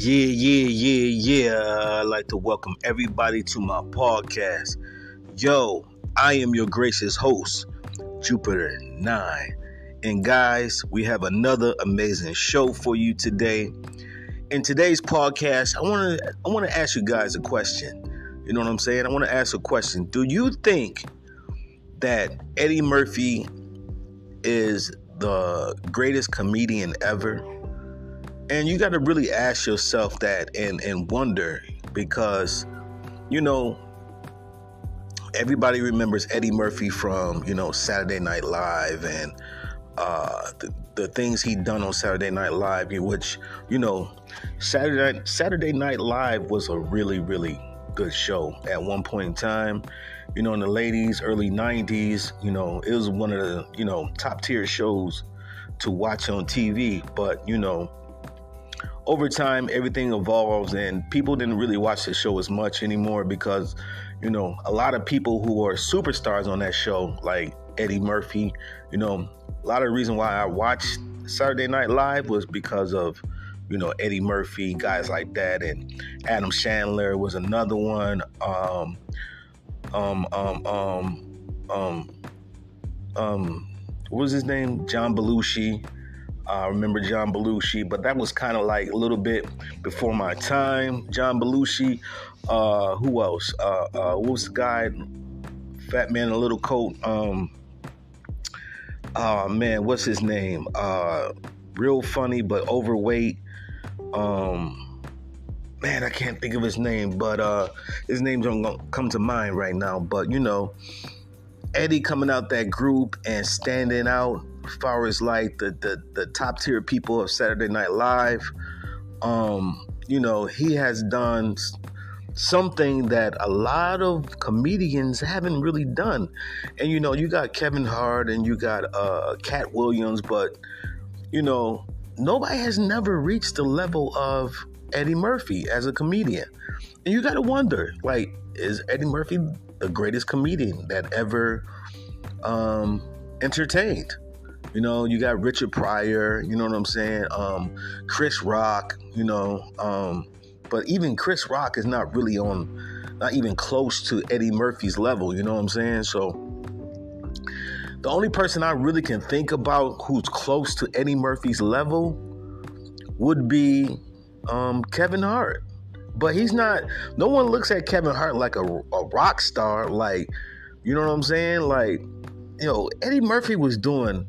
I'd like to welcome everybody to my podcast. Yo, I am your gracious host, Jupiter 9. And guys, we have another amazing show for you today. In today's podcast, I want to ask you guys a question. You know what I'm saying? I want to ask a question. Do you think that Eddie Murphy is the greatest comedian ever? And you got to really ask yourself that and wonder because, everybody remembers Eddie Murphy from, Saturday Night Live and the things he done on Saturday Night Live, which, Saturday Night Live was a really, really good show at one point in time. In the early 90s, it was one of the, top tier shows to watch on TV. But, over time, everything evolves and people didn't really watch the show as much anymore because, a lot of people who are superstars on that show, like Eddie Murphy, a lot of the reason why I watched Saturday Night Live was because of, Eddie Murphy, guys like that. And Adam Sandler was another one. What was his name? John Belushi. I remember John Belushi, but that was kind of like a little bit before my time. John Belushi. Who else? What was the guy? Fat man in a little coat. What's his name? Real funny, but overweight. I can't think of his name, but his name don't come to mind right now. But, Eddie coming out that group and standing out as far as like the top tier people of Saturday Night Live. He has done something that a lot of comedians haven't really done. And, you got Kevin Hart and you got Cat Williams, but, nobody has never reached the level of Eddie Murphy as a comedian. And you got to wonder, like, is Eddie Murphy the greatest comedian that ever entertained? You got Richard Pryor, you know what I'm saying? Chris Rock, but even Chris Rock is not really not even close to Eddie Murphy's level, you know what I'm saying? So the only person I really can think about who's close to Eddie Murphy's level would be Kevin Hart. But he's not, no one looks at Kevin Hart like a rock star, like, you know what I'm saying? Like, Eddie Murphy was doing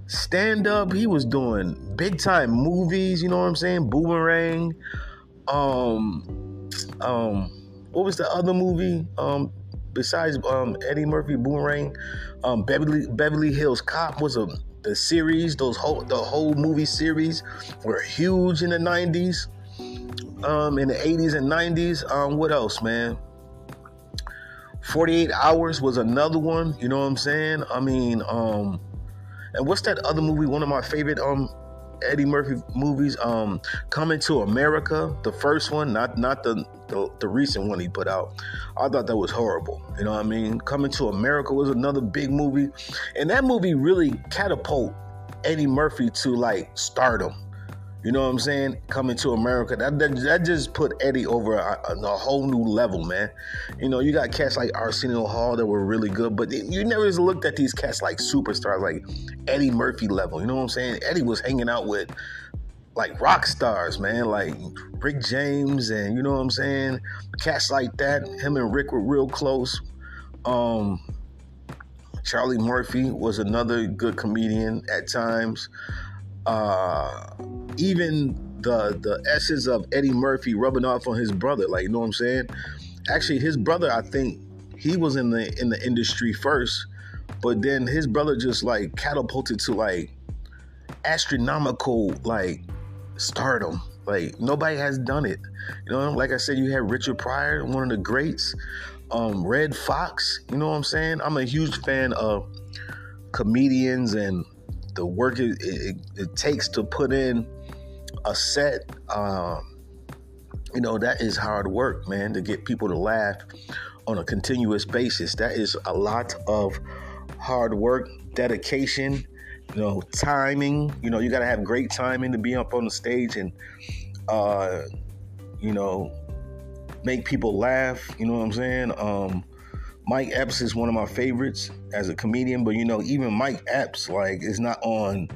stand-up, he was doing big-time movies, you know what I'm saying? Boomerang. What was the other movie besides Eddie Murphy, Boomerang? Beverly Hills Cop was the series. The whole movie series were huge in the 90s, in the 80s and 90s. What else, man? 48 Hours was another one. You know what I'm saying? I mean, and what's that other movie? One of my favorite Eddie Murphy movies, Coming to America, the first one, not the recent one he put out. I thought that was horrible. You know what I mean? Coming to America was another big movie, and that movie really catapulted Eddie Murphy to like stardom. You know what I'm saying? Coming to America, that just put Eddie over a whole new level, man. You got cats like Arsenio Hall that were really good, but you never just looked at these cats like superstars, like Eddie Murphy level. You know what I'm saying? Eddie was hanging out with like rock stars, man, like Rick James and, you know what I'm saying? Cats like that. Him and Rick were real close. Charlie Murphy was another good comedian at times. Even the essence of Eddie Murphy rubbing off on his brother, like, you know what I'm saying? Actually, his brother, I think he was in the industry first, but then his brother just like catapulted to like astronomical like stardom. Like nobody has done it. Like I said, you had Richard Pryor, one of the greats, Red Fox, you know what I'm saying? I'm a huge fan of comedians and the work it takes to put in a set. That is hard work, man, to get people to laugh on a continuous basis. That is a lot of hard work, dedication, timing. You got to have great timing to be up on the stage and uh, you know, make people laugh. You know what I'm saying? Mike Epps is one of my favorites as a comedian, but even Mike Epps like is not on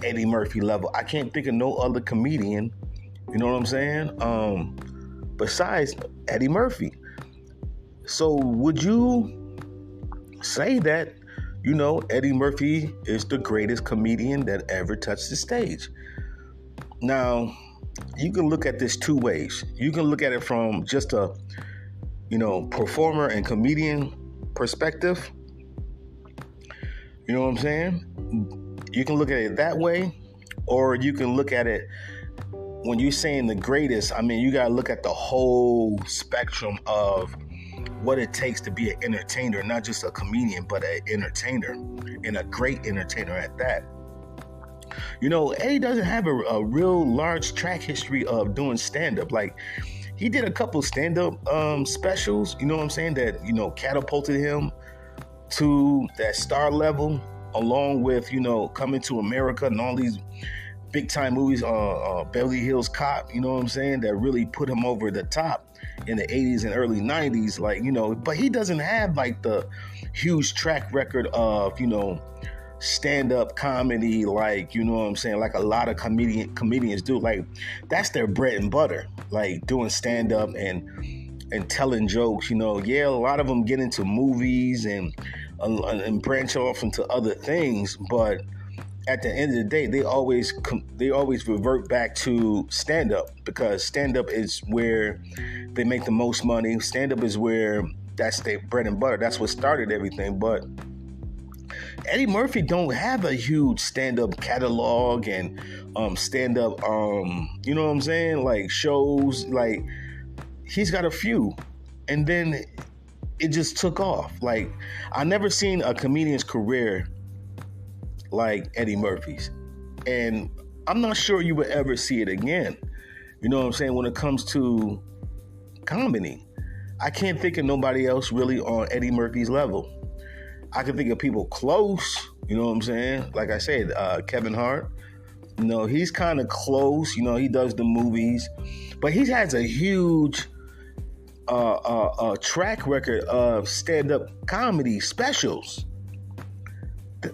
Eddie Murphy level. I can't think of no other comedian. You know what I'm saying? Besides Eddie Murphy. So would you say that Eddie Murphy is the greatest comedian that ever touched the stage? Now, you can look at this two ways. You can look at it from just a performer and comedian perspective. You know what I'm saying? You can look at it that way, or you can look at it when you're saying the greatest. I mean, you got to look at the whole spectrum of what it takes to be an entertainer, not just a comedian, but an entertainer, and a great entertainer at that. Eddie doesn't have a real large track history of doing stand-up. Like, he did a couple stand-up specials, you know what I'm saying, that, catapulted him to that star level, along with, Coming to America and all these big-time movies, Beverly Hills Cop, you know what I'm saying, that really put him over the top in the 80s and early 90s, like, but he doesn't have, like, the huge track record of, stand-up comedy, like, you know what I'm saying, like a lot of comedians do. Like, that's their bread and butter, like doing stand-up and telling jokes. Yeah, a lot of them get into movies and branch off into other things, but at the end of the day, they always revert back to stand-up, because stand-up is where they make the most money. Stand-up is where that's their bread and butter. That's what started everything. But Eddie Murphy don't have a huge stand-up catalog and stand-up, you know what I'm saying, like shows. Like, he's got a few, and then it just took off. Like, I never seen a comedian's career like Eddie Murphy's, and I'm not sure you would ever see it again. You know what I'm saying? When it comes to comedy, I can't think of nobody else really on Eddie Murphy's level. I can think of people close, you know what I'm saying? Like I said, Kevin Hart, he's kind of close. He does the movies, but he has a huge track record of stand-up comedy specials.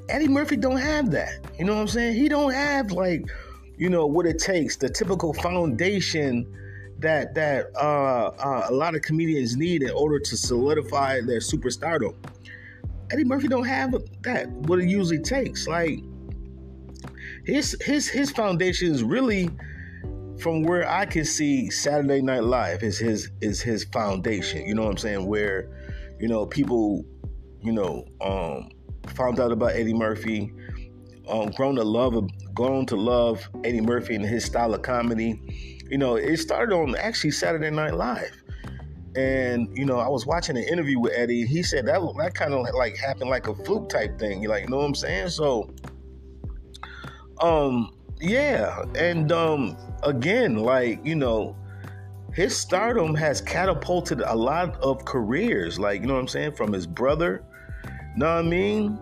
Eddie Murphy don't have that. You know what I'm saying? He don't have, like, what it takes, the typical foundation that a lot of comedians need in order to solidify their superstardom. Eddie Murphy don't have that, what it usually takes. Like, his foundation is really, from where I can see, Saturday Night Live is his foundation. You know what I'm saying? Where, people, found out about Eddie Murphy, grown to love Eddie Murphy and his style of comedy. It started on actually Saturday Night Live. And, I was watching an interview with Eddie. He said that kind of like happened like a fluke type thing. You know what I'm saying? So, yeah. And, again, like, his stardom has catapulted a lot of careers. Like, you know what I'm saying? From his brother, know what I mean?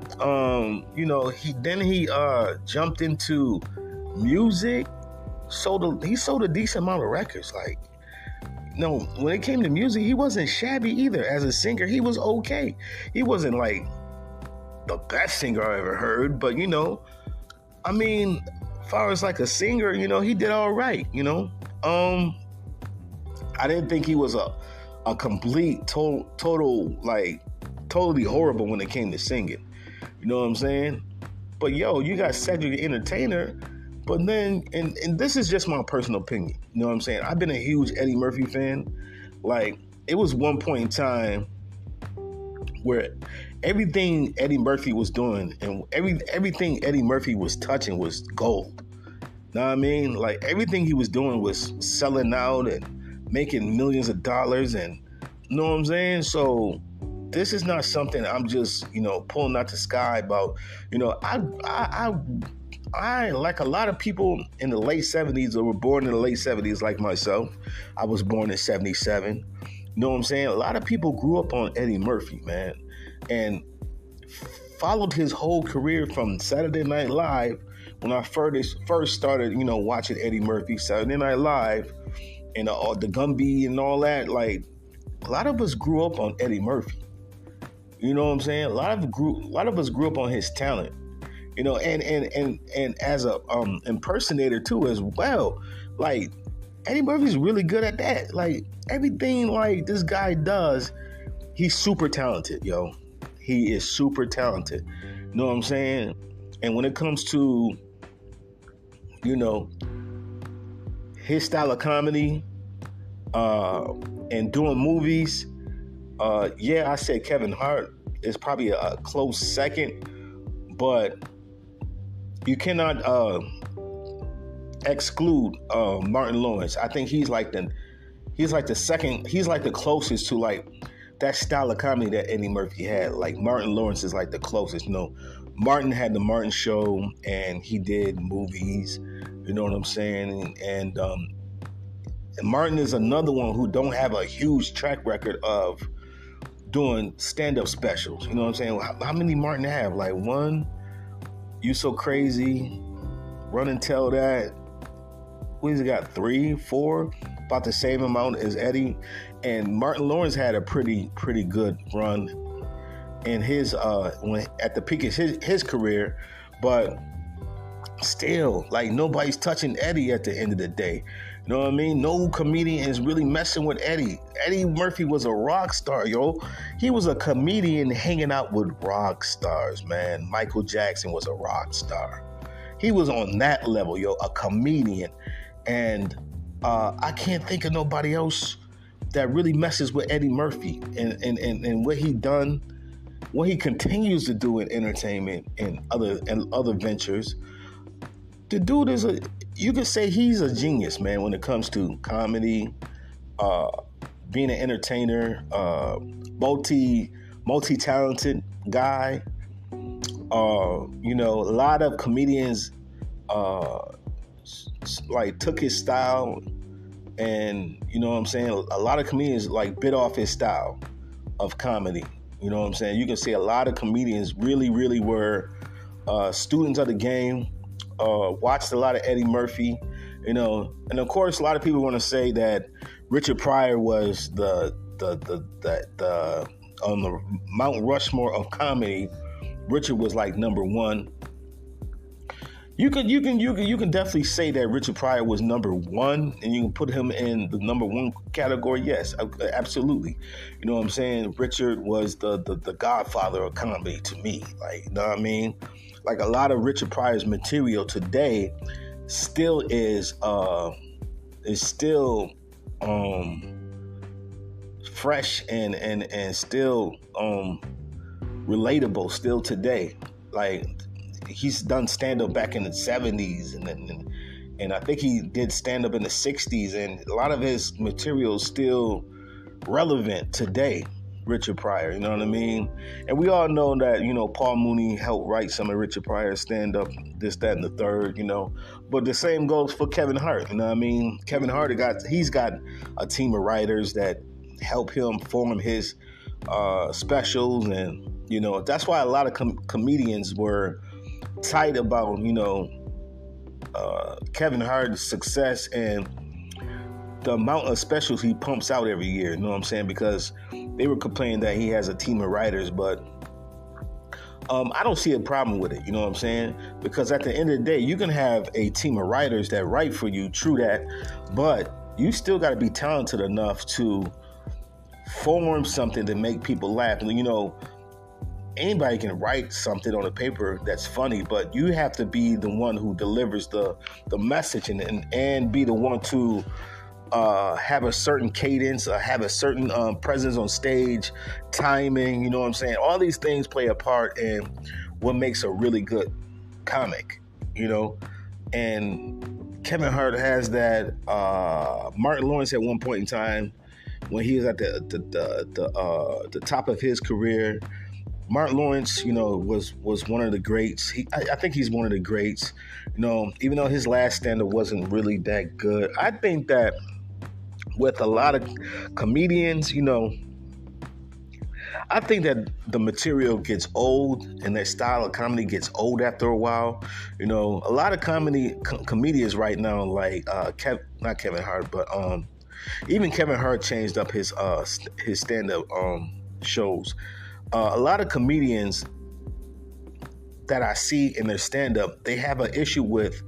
He jumped into music. He sold a decent amount of records. Like, when it came to music, he wasn't shabby either. As a singer, he was okay. He wasn't like the best singer I ever heard, but I mean, as far as like a singer, he did all right. I didn't think he was a complete total like totally horrible when it came to singing. You know what I'm saying? But you got Cedric the Entertainer. But then, and this is just my personal opinion, you know what I'm saying? I've been a huge Eddie Murphy fan. Like, it was one point in time where everything Eddie Murphy was doing and everything Eddie Murphy was touching was gold. Know what I mean? Like, everything he was doing was selling out and making millions of dollars, and you know what I'm saying? So this is not something I'm just, pulling out the sky about. I like a lot of people in the late 70s or were born in the late 70s, like myself. I was born in 77. You know what I'm saying? A lot of people grew up on Eddie Murphy, man. And followed his whole career from Saturday Night Live when I first started, watching Eddie Murphy, Saturday Night Live, and the Gumby and all that. Like, a lot of us grew up on Eddie Murphy. You know what I'm saying? A lot of us grew up on his talent. And as a impersonator too as well. Like, Eddie Murphy's really good at that. Like, everything like this guy does, he's super talented, yo. He is super talented. You know what I'm saying? And when it comes to, his style of comedy, and doing movies, I said Kevin Hart is probably a close second, but you cannot exclude Martin Lawrence. I think he's like the second. He's like the closest to like that style of comedy that Eddie Murphy had. Like, Martin Lawrence is like the closest. Martin had the Martin Show, and he did movies. You know what I'm saying? And Martin is another one who don't have a huge track record of doing stand-up specials. You know what I'm saying? How many Martin have? Like, one, You So Crazy, Run and Tell That. What he got? 3, 4, about the same amount as Eddie. And Martin Lawrence had a pretty good run in his at the peak of his career, but still, like, nobody's touching Eddie at the end of the day. You know what I mean? No comedian is really messing with Eddie. Eddie Murphy was a rock star, yo. He was a comedian hanging out with rock stars, man. Michael Jackson was a rock star. He was on that level, yo, a comedian. And I can't think of nobody else that really messes with Eddie Murphy and what he done, what he continues to do in entertainment and other ventures. The dude is you could say he's a genius, man, when it comes to comedy, being an entertainer, multi-talented guy. A lot of comedians like took his style, and you know what I'm saying, a lot of comedians like bit off his style of comedy. You know what I'm saying? You can see a lot of comedians really were students of the game, watched a lot of Eddie Murphy, and of course a lot of people want to say that Richard Pryor was the on the Mount Rushmore of comedy. Richard was like number one. You can definitely say that Richard Pryor was number one, and you can put him in the number one category. Yes, absolutely. You know what I'm saying? Richard was the godfather of comedy to me. Like, you know what I mean? Like, a lot of Richard Pryor's material today still is still fresh and still relatable still today. Like, he's done stand-up back in the 70s, and I think he did stand-up in the 60s, and a lot of his material is still relevant today, Richard Pryor, you know what I mean? And we all know that, Paul Mooney helped write some of Richard Pryor's stand-up, this, that, and the third, But the same goes for Kevin Hart, you know what I mean? Kevin Hart, he's got a team of writers that help him form his specials, and, that's why a lot of comedians were tight about, Kevin Hart's success and the amount of specials he pumps out every year, you know what I'm saying? Because they were complaining that he has a team of writers, but I don't see a problem with it, you know what I'm saying? Because at the end of the day, you can have a team of writers that write for you, true that, but you still got to be talented enough to form something to make people laugh. And, anybody can write something on a paper that's funny, but you have to be the one who delivers the message and be the one to have a certain cadence, have a certain presence on stage, timing, you know what I'm saying? All these things play a part in what makes a really good comic, And Kevin Hart has that. Martin Lawrence at one point in time, when he was at the top of his career, Martin Lawrence, was one of the greats. I think he's one of the greats. Even though his last stand-up wasn't really that good, I think that with a lot of comedians, I think that the material gets old and that style of comedy gets old after a while. You know, a lot of comedians right now, like not Kevin Hart, but even Kevin Hart changed up his stand up shows. A lot of comedians that I see in their stand up, they have an issue with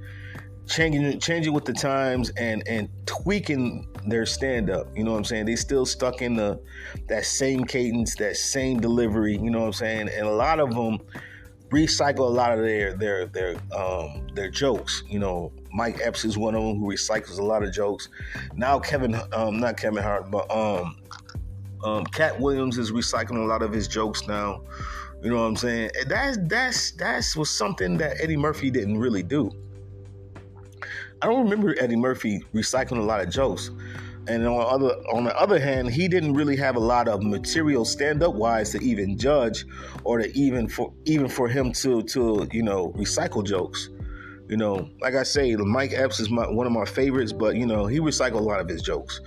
changing with the times and tweaking their stand up. You know what I'm saying? They still stuck in that same cadence, that same delivery. You know what I'm saying? And a lot of them recycle a lot of their jokes. You know, Mike Epps is one of them who recycles a lot of jokes. Now not Kevin Hart, but Cat Williams is recycling a lot of his jokes now. You know what I'm saying? That's was something that Eddie Murphy didn't really do. I don't remember Eddie Murphy recycling a lot of jokes. And on the other hand, he didn't really have a lot of material stand-up wise to even judge, or to even for him to recycle jokes. You know, like I say, Mike Epps is one of my favorites, but you know, he recycled a lot of his jokes.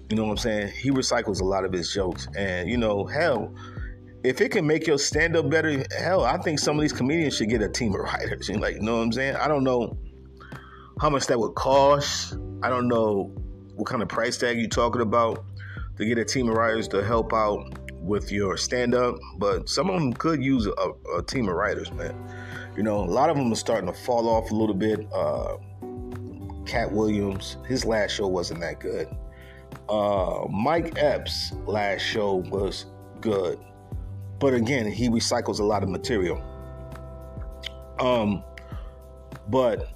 You know what I'm saying? He recycles a lot of his jokes, and you know, hell, if it can make your stand-up better, hell, I think some of these comedians should get a team of writers. You know what I'm saying? I don't know how much that would cost. I don't know what kind of price tag you're talking about to get a team of writers to help out with your stand-up, but some of them could use a team of writers, man. You know, a lot of them are starting to fall off a little bit. Cat Williams, his last show wasn't that good. Mike Epps' last show was good, but again, he recycles a lot of material. But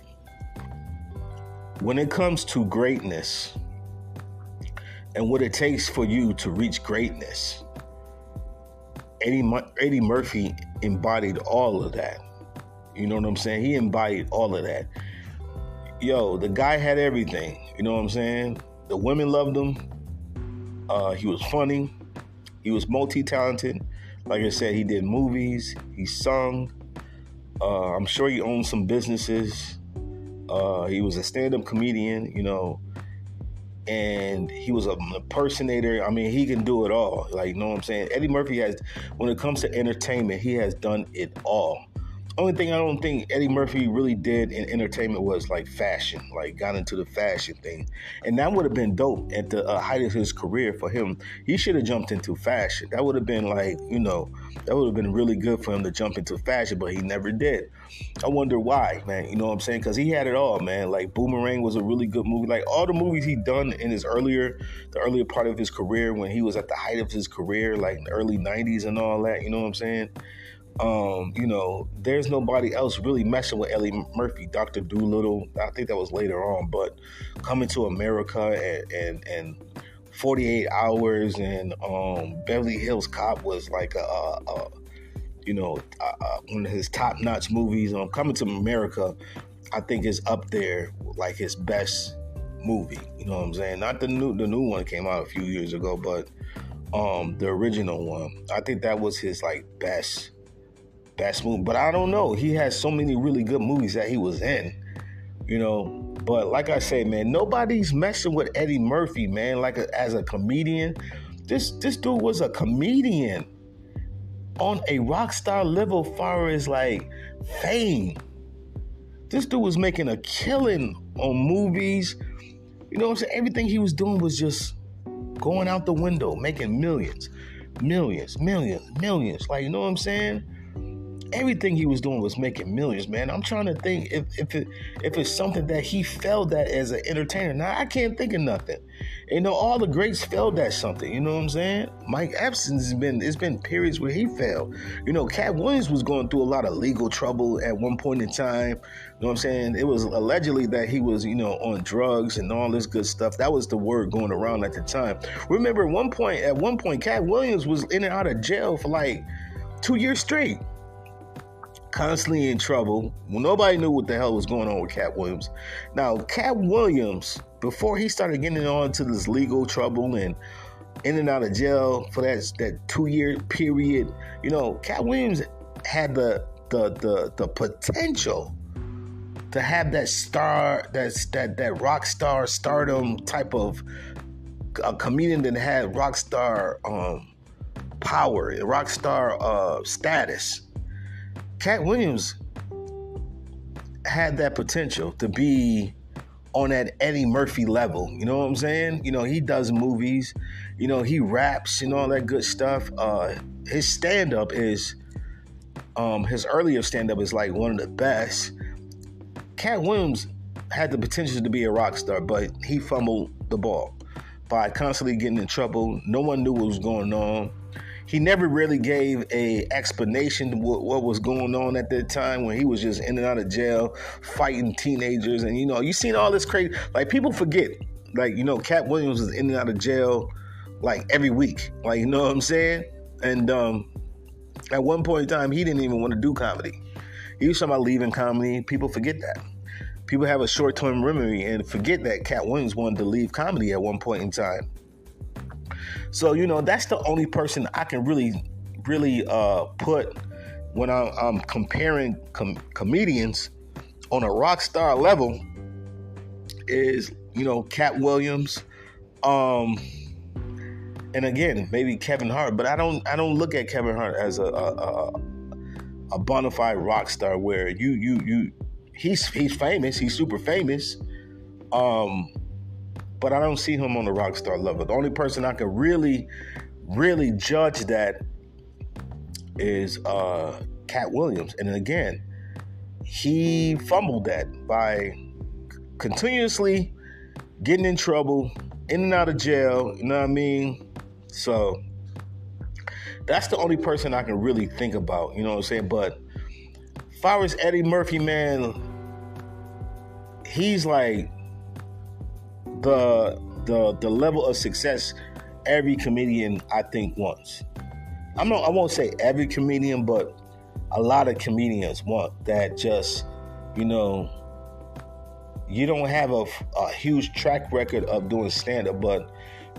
when it comes to greatness and what it takes for you to reach greatness, Eddie Murphy embodied all of that. You know what I'm saying? He embodied all of that. Yo, the guy had everything. You know what I'm saying? The women loved him. He was funny. He was multi-talented. Like I said, he did movies. He sung. I'm sure he owned some businesses. He was a stand-up comedian, you know, and he was an impersonator. I mean, he can do it all. Like, you know what I'm saying? Eddie Murphy when it comes to entertainment, he has done it all. Only thing I don't think Eddie Murphy really did in entertainment was like fashion, like got into the fashion thing. And that would have been dope at the height of his career for him. He should have jumped into fashion. That would have been like, you know, that would have been really good for him to jump into fashion, but he never did. I wonder why, man. You know what I'm saying? Because he had it all, man. Like Boomerang was a really good movie. Like all the movies he done in the earlier part of his career, when he was at the height of his career, like in the early 90s and all that, you know what I'm saying? You know, there's nobody else really messing with Eddie Murphy. Dr. Dolittle, I think that was later on, but Coming to America and 48 Hours and Beverly Hills Cop was like one of his top-notch movies. Coming to America, I think is up there like his best movie. You know what I'm saying? Not the new one came out a few years ago, but the original one. I think that was his like best movie. But I don't know. He has so many really good movies that he was in, you know. But like I say, man, nobody's messing with Eddie Murphy, man. Like as a comedian, this dude was a comedian on a rock star level far as like fame. This dude was making a killing on movies. You know what I'm saying? Everything he was doing was just going out the window, making millions. Like, you know what I'm saying? Everything he was doing was making millions, man. I'm trying to think if it's something that he failed at as an entertainer. Now, I can't think of nothing. You know, all the greats failed at something. You know what I'm saying? Mike Epps it's been periods where he failed. You know, Cat Williams was going through a lot of legal trouble at one point in time. You know what I'm saying? It was allegedly that he was, you know, on drugs and all this good stuff. That was the word going around at the time. Remember, at one point, Cat Williams was in and out of jail for like 2 years straight. Constantly in trouble. Well, nobody knew what the hell was going on with Cat Williams. Now, Cat Williams, before he started getting on to this legal trouble and in and out of jail for that 2 year period, you know, Cat Williams had the potential to have that star, that rock star stardom type of a comedian that had rock star power, rock star status. Cat Williams had that potential to be on that Eddie Murphy level. You know what I'm saying? You know, he does movies, you know, he raps and all that good stuff. His stand-up is, his earlier stand-up is like one of the best. Cat Williams had the potential to be a rock star, but he fumbled the ball by constantly getting in trouble. No one knew what was going on. He never really gave a explanation to what was going on at that time when he was just in and out of jail, fighting teenagers. And, you know, you seen all this crazy, like people forget, like, you know, Cat Williams was in and out of jail like every week. Like, you know what I'm saying? And at one point in time, he didn't even want to do comedy. He was talking about leaving comedy. People forget that. People have a short-term memory and forget that Cat Williams wanted to leave comedy at one point in time. So, you know, that's the only person I can really put when I'm comparing comedians on a rock star level is, you know, Cat Williams, and again, maybe Kevin Hart, but I don't look at Kevin Hart as a bona fide rock star where he's famous, he's super famous, but I don't see him on the rock star level. The only person I can really judge that is Cat Williams. And again, he fumbled that by continuously getting in trouble, in and out of jail, you know what I mean? So that's the only person I can really think about, you know what I'm saying? But as far as Eddie Murphy, man, he's like the level of success every comedian I think wants. I won't say every comedian, but a lot of comedians want that. Just, you know, you don't have a huge track record of doing stand-up, but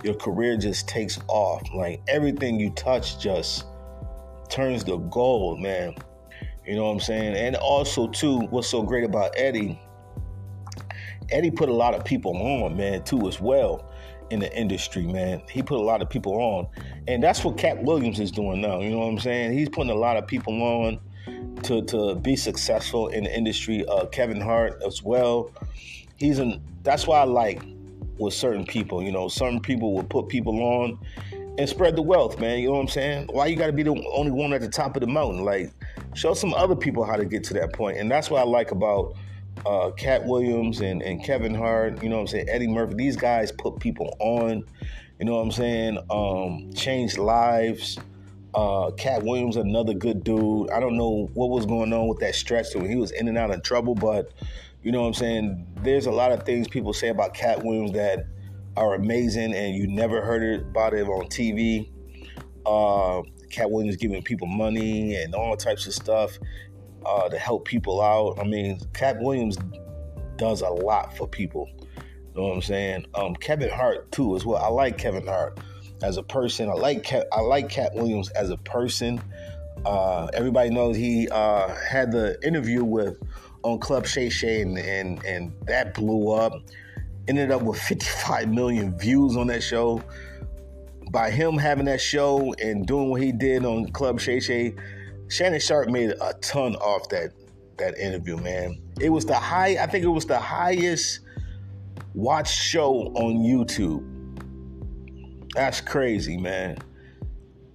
your career just takes off. Like everything you touch just turns to gold, man. You know what I'm saying? And also too, what's so great about Eddie put a lot of people on, man, too, as well in the industry, man. He put a lot of people on. And that's what Cat Williams is doing now. You know what I'm saying? He's putting a lot of people on to be successful in the industry. Kevin Hart as well. That's why I like with certain people, you know, certain people will put people on and spread the wealth, man. You know what I'm saying? Why you got to be the only one at the top of the mountain? Like, show some other people how to get to that point. And that's what I like about Cat Williams and Kevin Hart, you know what I'm saying, Eddie Murphy. These guys put people on, you know what I'm saying, changed lives. Cat Williams, another good dude. I don't know what was going on with that stretch when he was in and out of trouble, but you know what I'm saying, there's a lot of things people say about Cat Williams that are amazing and you never heard about it on TV. Cat Williams giving people money and all types of stuff to help people out. I mean, Cat Williams does a lot for people. You know what I'm saying? Kevin Hart too as well. I like Kevin Hart as a person. I like Cat Williams as a person. Everybody knows he had the interview on Club Shay Shay and that blew up. Ended up with 55 million views on that show. By him having that show and doing what he did on Club Shay Shay, Shannon Sharp made a ton off that interview, man. I think it was the highest watched show on YouTube. That's crazy, man.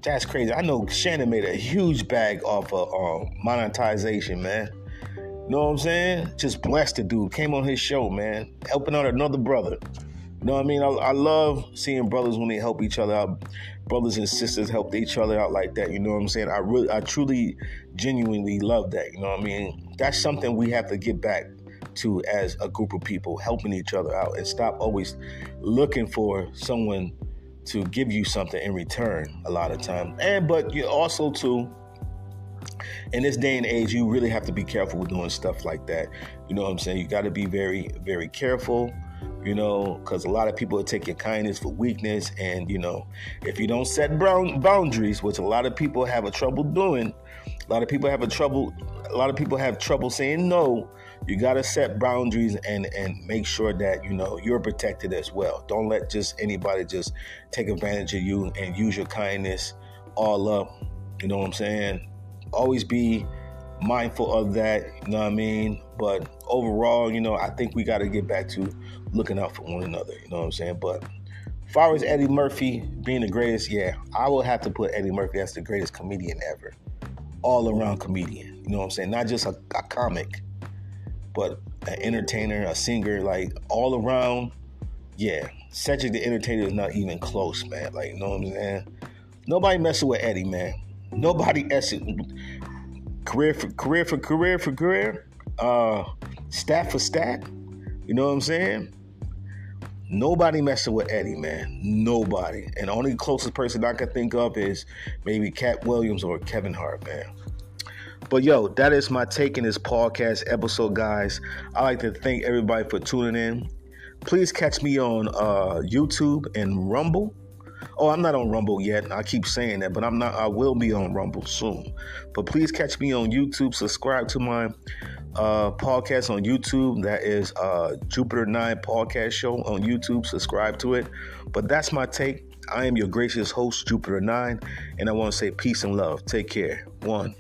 That's crazy. I know Shannon made a huge bag off of monetization, man. You know what I'm saying? Just blessed the dude. Came on his show, man. Helping out another brother. You know what I mean? I love seeing brothers when they help each other out. Brothers and sisters help each other out like that. You know what I'm saying? I truly, genuinely love that. You know what I mean? That's something we have to get back to as a group of people, helping each other out and stop always looking for someone to give you something in return a lot of time. But you also too, in this day and age, you really have to be careful with doing stuff like that. You know what I'm saying? You got to be very, very careful, you know, because a lot of people will take your kindness for weakness. And, you know, if you don't set boundaries, which a lot of people have trouble doing, a lot of people have trouble saying no. You got to set boundaries and make sure that, you know, you're protected as well. Don't let just anybody just take advantage of you and use your kindness all up. You know what I'm saying? Always be mindful of that, you know what I mean? But overall, I think we got to get back to looking out for one another, you know what I'm saying? But as far as Eddie Murphy being the greatest, yeah, I will have to put Eddie Murphy as the greatest comedian ever. All around comedian, you know what I'm saying? Not just a comic, but an entertainer, a singer, like all around. Yeah, Cedric the Entertainer is not even close, man. Like, you know what I'm saying? Nobody messing with Eddie, man. Nobody career for career, stat for stat. You know what I'm saying? Nobody messing with Eddie, man. Nobody. And the only closest person I can think of is maybe Cat Williams or Kevin Hart, man. But yo, that is my take in this podcast episode, guys. I'd like to thank everybody for tuning in. Please catch me on YouTube and Rumble. Oh, I'm not on Rumble yet. I keep saying that, but I'm not. I will be on Rumble soon. But please catch me on YouTube. Subscribe to my podcast on YouTube. That is Jupiter 9 Podcast Show on YouTube. Subscribe to it. But that's my take. I am your gracious host, Jupiter 9, and I want to say peace and love. Take care. One.